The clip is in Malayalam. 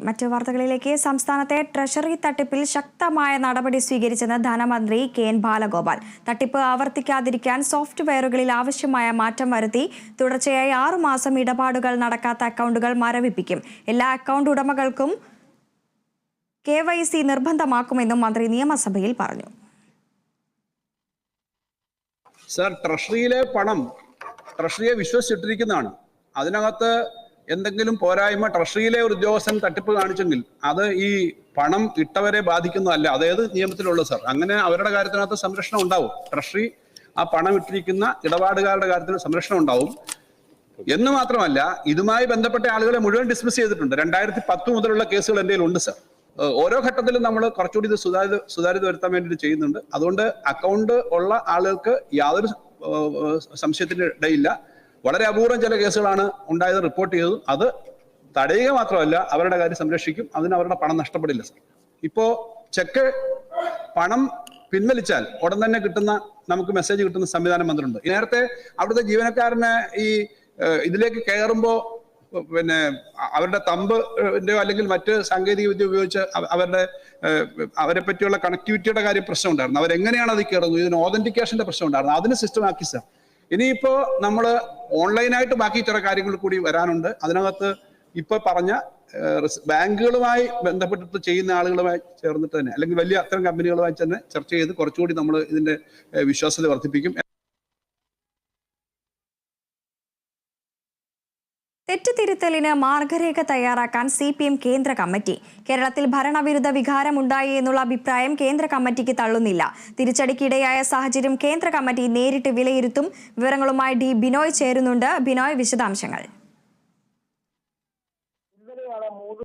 മറ്റു വാർത്തകളിലേക്ക്. സംസ്ഥാനത്തെ ട്രഷറി തട്ടിപ്പിൽ ശക്തമായ നടപടി സ്വീകരിച്ചെന്ന് ധനമന്ത്രി കെ.എൻ. ബാലഗോപാൽ. തട്ടിപ്പ് ആവർത്തിക്കാതിരിക്കാൻ സോഫ്റ്റ്വെയറുകളിൽ ആവശ്യമായ മാറ്റം വരുത്തി. തുടർച്ചയായി 6 മാസം ഇടപാടുകൾ നടക്കാത്ത അക്കൗണ്ടുകൾ മരവിപ്പിക്കും. എല്ലാ അക്കൗണ്ട് ഉടമകൾക്കും KYC നിർബന്ധമാക്കുമെന്നും മന്ത്രി നിയമസഭയിൽ പറഞ്ഞു. സർ, ട്രഷറിയിലെ പണം ട്രഷറിയെ വിശ്വസിച്ചിട്ടിരിക്കുന്നതാണ്. അതിനകത്ത് എന്തെങ്കിലും പോരായ്മ ട്രഷറിയിലെ ഒരു ഉദ്യോഗസ്ഥൻ തട്ടിപ്പ് കാണിച്ചെങ്കിൽ അത് ഈ പണം ഇട്ടവരെ ബാധിക്കുന്നതല്ല. അതേത് നിയമത്തിലുള്ളൂ സർ. അങ്ങനെ അവരുടെ കാര്യത്തിനകത്ത് സംരക്ഷണം ഉണ്ടാവും. ട്രഷറി ആ പണം ഇട്ടിരിക്കുന്ന ഇടപാടുകാരുടെ കാര്യത്തിൽ സംരക്ഷണം ഉണ്ടാവും എന്ന് മാത്രമല്ല, ഇതുമായി ബന്ധപ്പെട്ട ആളുകളെ മുഴുവൻ ഡിസ്മിസ് ചെയ്തിട്ടുണ്ട്. 2010 മുതലുള്ള കേസുകൾ എൻ്റെ ഉണ്ട് സർ. ഓരോ ഘട്ടത്തിലും നമ്മൾ കുറച്ചുകൂടി ഇത് സുതാര്യത വരുത്താൻ വേണ്ടിയിട്ട് ചെയ്യുന്നുണ്ട്. അതുകൊണ്ട് അക്കൗണ്ട് ഉള്ള ആളുകൾക്ക് യാതൊരു സംശയത്തിന് ഇടയില്ല. വളരെ അപൂർവം ചില കേസുകളാണ് ഉണ്ടായത്, റിപ്പോർട്ട് ചെയ്തു. അത് തടയുക മാത്രമല്ല, അവരുടെ കാര്യം സംരക്ഷിക്കും. അതിന് അവരുടെ പണം നഷ്ടപ്പെടില്ല സർ. ഇപ്പോ ചെക്ക് പണം പിൻവലിച്ചാൽ ഉടൻ തന്നെ നമുക്ക് മെസ്സേജ് കിട്ടുന്ന സംവിധാനം വന്നിട്ടുണ്ട്. നേരത്തെ അവിടുത്തെ ജീവനക്കാരനെ ഈ ഇതിലേക്ക് കയറുമ്പോൾ പിന്നെ അവരുടെ തമ്പിന്റെയോ അല്ലെങ്കിൽ മറ്റ് സാങ്കേതിക വിദ്യ ഉപയോഗിച്ച് അവരെ പറ്റിയുള്ള കണക്ടിവിറ്റിയുടെ കാര്യം പ്രശ്നം ഉണ്ടായിരുന്നു. അവരെങ്ങനെയാണ് അത് കയറുന്നത്, ഇതിന് ഓതന്റിക്കേഷന്റെ പ്രശ്നം ഉണ്ടായിരുന്നു. അതിന് സിസ്റ്റം ആക്കി സാർ. ഇനിയിപ്പോ നമ്മൾ ഓൺലൈനായിട്ട് ബാക്കി ചില കാര്യങ്ങൾ കൂടി വരാനുണ്ട്. അതിനകത്ത് ഇപ്പൊ പറഞ്ഞ ബാങ്കുകളുമായി ബന്ധപ്പെട്ടിട്ട് ചെയ്യുന്ന ആളുകളുമായി ചേർന്നിട്ട് തന്നെ അല്ലെങ്കിൽ വലിയ അത്തരം കമ്പനികളുമായി തന്നെ ചർച്ച ചെയ്ത് കുറച്ചുകൂടി നമ്മൾ ഇതിന്റെ വിശ്വാസ്യത വർദ്ധിപ്പിക്കും. തെറ്റുതിരുത്തലിന് മാർഗരേഖ തയ്യാറാക്കാൻ CPM കേന്ദ്ര കമ്മിറ്റി. കേരളത്തിൽ ഭരണവിരുദ്ധ വികാരമുണ്ടായി എന്നുള്ള അഭിപ്രായം കേന്ദ്ര കമ്മിറ്റിക്ക് തള്ളുന്നില്ല. തിരിച്ചടിക്കിടയായ സാഹചര്യം കേന്ദ്ര കമ്മിറ്റി നേരിട്ട് വിലയിരുത്തും. വിവരങ്ങളുമായി ബിനോയ് ചേരുന്നുണ്ട്. ബിനോയ്, വിശദാംശങ്ങൾ.